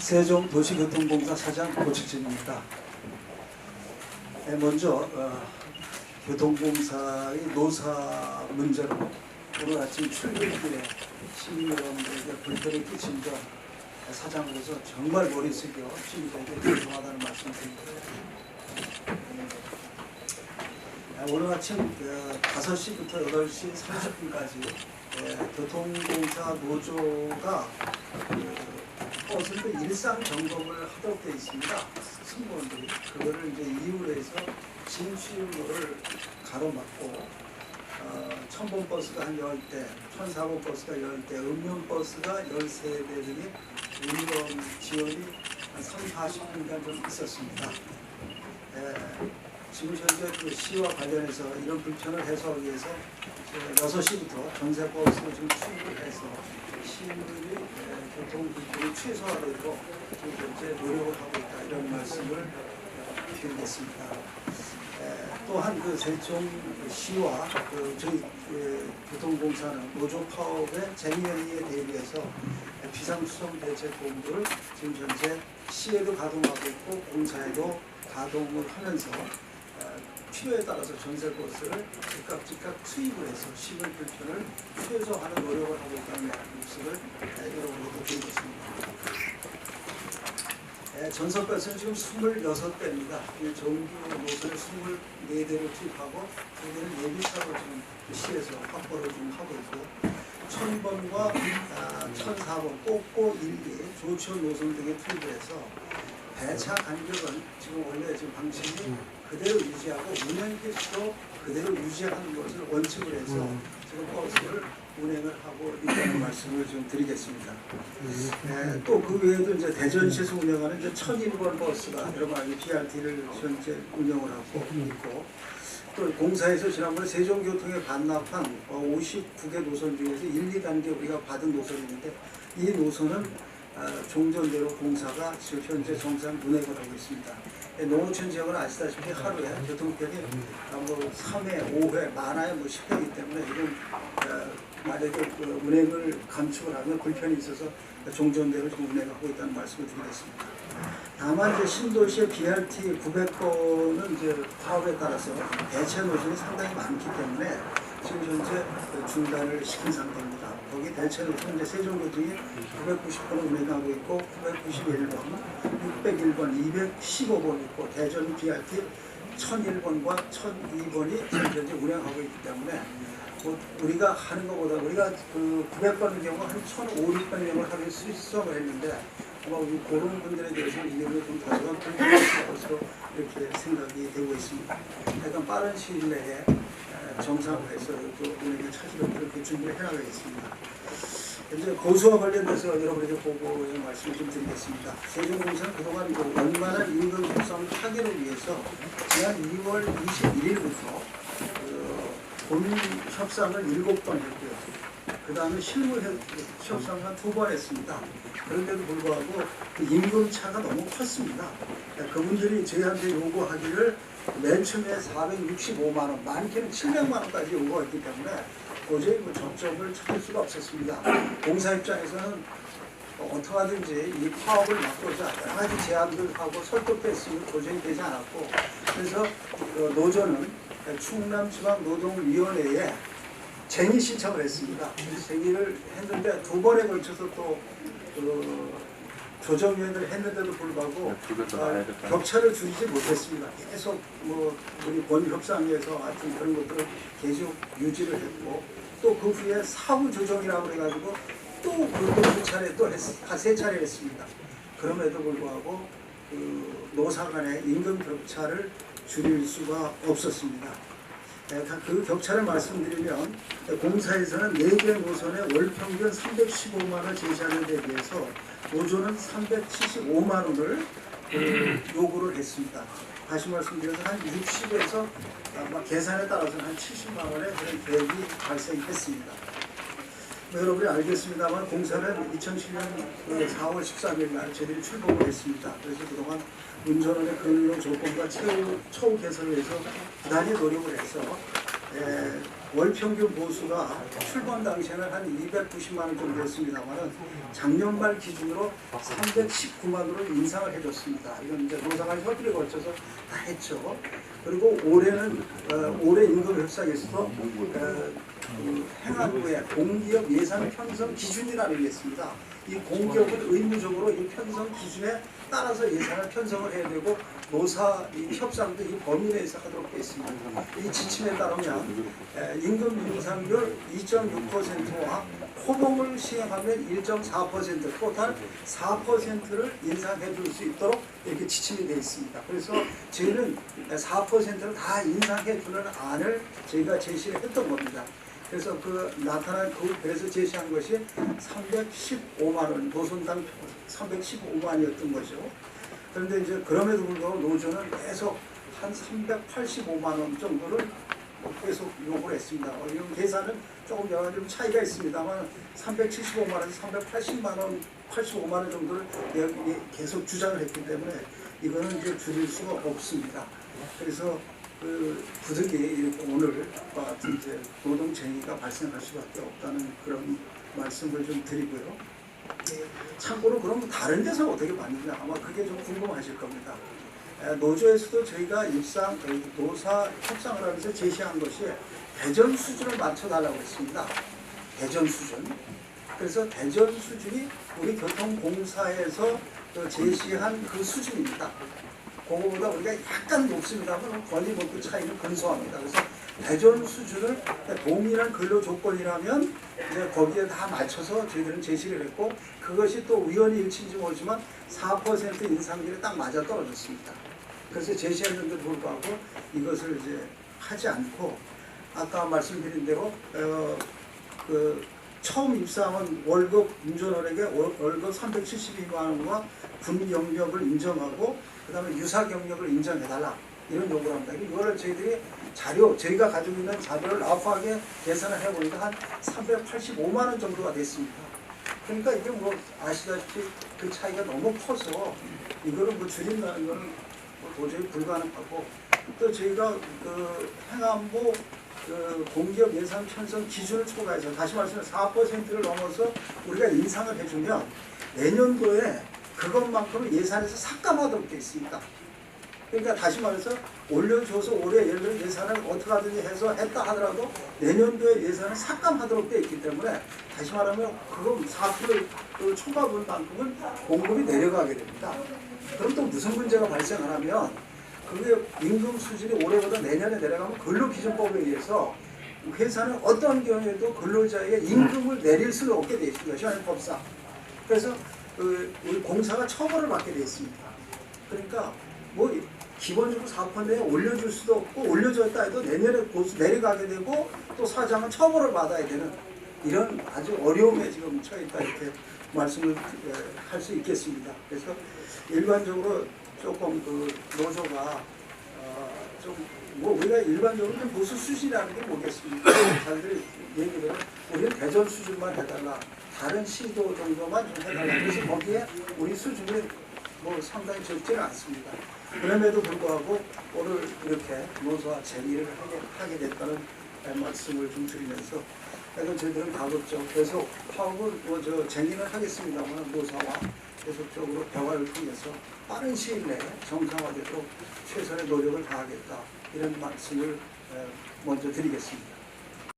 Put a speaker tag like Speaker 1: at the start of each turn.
Speaker 1: 세종도시교통공사 사장 고칠진입니다. 먼저 교통공사의 노사 문제로 오늘 아침 출근길에 시민 여러분들에게 불편을 끼친 점 사장으로서 정말 머리 숙여 시민들에게 죄송하다는 말씀드립니다. 오늘 아침 5시부터 8시 30분까지 교통공사 노조가 버스도 일상 점검을 하도록 되어 있습니다. 승무원들이 그거를 이제 이유로 해서 진출로를 가로막고 1000번 버스가 한 10대, 1004번 버스가 10대, 음륜 버스가 13대 등의 운전 지연이 한 30-40분간 좀 있었습니다. 지금 현재 그 시와 관련해서 이런 불편을 해소하기 위해서 6시부터 전세버스로 지금 출근해서 시민들이 교통 불편이 최소화되도록 지금 현재 노력을 하고 있다, 이런 말씀을 드리겠습니다. 또한 그 세종시와 저희 교통공사는 노조 파업의 쟁의회의에 대비해서 비상수송 대책본부를 지금 현재 시에도 가동하고 있고 공사에도 가동을 하면서 필요에 따라서 전세버스를 즉각 투입을 해서 시민 불편을 최소화하는 노력을 하고 있다는 말씀을 여러분에게 드리겠습니다. 전석버스는 지금 26대입니다. 정규 노선을 24대를 투입하고 2대는 예비차로 지금 시에서 확보를 좀 하고 있고 1000번과 1004번, 꼭꼭 1기, 조치원 노선 등에 투입을 해서 배차 간격은 지금 원래 지금 방침이 그대로 유지하고 운행 필수도 그대로 유지하는 것을 원칙으로 해서 지금 버스를 운행을 하고 있다는 말씀을 좀 드리겠습니다. 또 그 외에도 이제 대전시에서 운영하는 이제 1001번 버스가 여러 가지 BRT를 현재 운영을 하고 있고, 또 공사에서 지난번에 세종교통에 반납한 59개 노선 중에서 1, 2단계 우리가 받은 노선이 있는데 이 노선은 종전대로 공사가 지금 현재 정상 운행을 하고 있습니다. 농어촌 지역은 아시다시피 하루에 교통편이 뭐 3회, 5회, 많아야 뭐 10회이기 때문에 이런 만약에 운행을 감축을 하면 불편이 있어서 종전대로 지금 운행하고 있다는 말씀을 드리겠습니다. 다만 이제 신도시의 BRT 900건은 이제 파업에 따라서 대체 노선이 상당히 많기 때문에 지금 현재 중단을 시킨 상태입니다. 거기 대체 노선은 이제 세종교통이 990번을 운행하고 있고 991번, 601번, 215번 있고 대전 BRT 1001번과 1002번이 현재 운행하고 있기 때문에 우리가 하는 것보다 우리가 그 900번의 경우 한 1,500번 정도 하기 수습을 했는데 아마 우리 그런 분들에 대해서는 이 경우에 좀 다소간 불편할 것으로 이렇게 생각이 되고 있습니다. 약간 빠른 시일 내에 정상으로 해서 운행을 찾으려고 그렇게 준비를 해나가겠습니다. 현재 고수와 관련돼서 여러분에게 보고의 말씀을 좀 드리겠습니다. 세종공사는 그동안 원만한 임금 협상 타결을 위해서 지난 2월 21일부터 본 협상을 7번 했고요. 그 다음에 실무 협상을 2번 했습니다. 그런데도 불구하고 그 임금 차가 너무 컸습니다. 그분들이 저희한테 요구하기를 맨 처음에 465만 원, 많게는 700만 원까지 요구했기 때문에 도저히 접점을 찾을 수가 없었습니다. 공사 입장에서는 어떻게 하든지 이 파업을 막고자 여러 가지 제안들 하고 설득도 했으면 도저히 되지 않았고, 그래서 노조는 충남지방노동위원회에 쟁의 신청을 했습니다. 쟁의를 했는데 2번에 걸쳐서 또 조정위원회를 했는데도 불구하고 격차를 줄이지 못했습니다. 계속 우리 본협상에서 하여튼 그런 것들을 계속 유지를 했고, 또 그 후에 사후 조정이라고 해가지고 또 그것도 2차례 또 3차례 했습니다. 그럼에도 불구하고 노사 간의 임금 격차를 줄일 수가 없었습니다. 그 격차를 말씀드리면 공사에서는 4개 노선에 월 평균 315만 원 제시하는 데 비해서 노조는 375만 원을 요구를 했습니다. 다시 말씀드려서 한 60에서 계산에 따라서는 한 70만 원의 그런 갭이 발생했습니다. 여러분이 알겠습니다만 공사는 2007년 4월 13일 날 저희들이 출범을 했습니다. 그래서 그동안 운전원의 근로 조건과 처우 개선을 위해서 부단히 노력을 해서 월 평균 보수가 출범 당시에는 한 290만 원 정도였습니다만은 작년 말 기준으로 319만으로 인상을 해줬습니다. 이건 이제 노사간 협의를 거쳐서 다 했죠. 그리고 올해는 올해 임금 협상에서도 행안부의 공기업 예산 편성 기준이라는 게 있습니다. 이 공기업은 의무적으로 이 편성 기준에 따라서 예산을 편성을 해야 되고 노사 이 협상도 이 범위 내에서 하도록 되어 있습니다. 이 지침에 따르면 임금 인상률 2.6%와 호봉을 시행하면 1.4% 토탈 4%를 인상해 줄 수 있도록 이렇게 지침이 되어 있습니다. 그래서 저희는 4%를 다 인상해 주는 안을 저희가 제시를 했던 겁니다. 그래서 그래서 제시한 것이 315만 원, 노선당 315만이었던 거죠. 그런데 이제 그럼에도 불구하고 노조는 계속 한 385만 원 정도를 계속 요구를 했습니다. 이런 계산은 조금 여러 좀 차이가 있습니다만 375만 원에서 380만 원, 85만 원 정도를 계속 주장을 했기 때문에 이거는 이제 줄일 수가 없습니다. 그래서 부득이 이렇게 오늘과 같은 이제 노동쟁의가 발생할 수밖에 없다는 그런 말씀을 좀 드리고요. 참고로 그럼 다른 데서 어떻게 받느냐 아마 그게 좀 궁금하실 겁니다. 노조에서도 저희가 일상 노사 협상을 하면서 제시한 것이 대전 수준을 맞춰달라고 했습니다. 대전 수준. 그래서 대전 수준이 우리 교통공사에서 제시한 그 수준입니다. 그거보다 우리가 약간 높습니다만 권리 목표 차이는 근소합니다. 그래서 대전 수준을 동일한 근로 조건이라면 이제 거기에 다 맞춰서 저희들은 제시를 했고 그것이 또 우연히 일치인지 모르지만 4% 인상률에 딱 맞아 떨어졌습니다. 그래서 제시했는데도 불구하고 이것을 이제 하지 않고 아까 말씀드린 대로 처음 입사한 월급 운전원에게 월급 372만 원과 군 경력을 인정하고 그 다음에 유사 경력을 인정해달라 이런 요구를 합니다. 이거를 저희들이 저희가 가지고 있는 자료를 라프하게 계산을 해보니까 한 385만 원 정도가 됐습니다. 그러니까 이게 뭐 아시다시피 그 차이가 너무 커서 이거를 뭐 줄인다는 거는 뭐 도저히 불가능하고 또 저희가 행안부 공기업 예산 편성 기준을 초과해서 다시 말씀해 4%를 넘어서 우리가 인상을 해주면 내년도에 그것만큼은 예산에서 삭감하도록 되어 있습니다. 그러니까 다시 말해서 올려줘서 올해 예를 들어 예산을 어떻게 하든지 해서 했다 하더라도 내년도에 예산을 삭감하도록 되어 있기 때문에 다시 말하면 그건 4% 초과분만큼은 공급이 내려가게 됩니다. 그럼 또 무슨 문제가 발생하냐면 그게 임금 수준이 올해보다 내년에 내려가면 근로기준법에 의해서 회사는 어떤 경우에도 근로자에게 임금을 내릴 수가 없게 되어 있습니다. 시간법상. 그래서 우리 공사가 처벌을 받게 되어 있습니다. 그러니까 뭐 기본적으로 4% 내에 올려줄 수도 없고 올려줬다 해도 내년에 내려가게 되고 또 사장은 처벌을 받아야 되는 이런 아주 어려움에 지금 처해 있다 이렇게 말씀을 할 수 있겠습니다. 그래서 일반적으로 조금 노조가 좀 뭐 우리가 일반적으로 좀 보수 수준이라는 게 뭐겠습니까? 자기들이 얘기를 우리는 대전 수준만 해달라. 다른 시도 정도만 좀 해달라. 그래서 거기에 우리 수준이 뭐 상당히 적지는 않습니다. 그럼에도 불구하고 오늘 이렇게 노조와 쟁의를 하게 됐다는 말씀을 좀 드리면서 그래서 저희들은 가급적 계속 파업을 쟁의는 하겠습니다만 노사와 계속적으로 대화를 통해서 빠른 시일 내에 정상화되도록 최선의 노력을 다하겠다 이런 말씀을 먼저 드리겠습니다.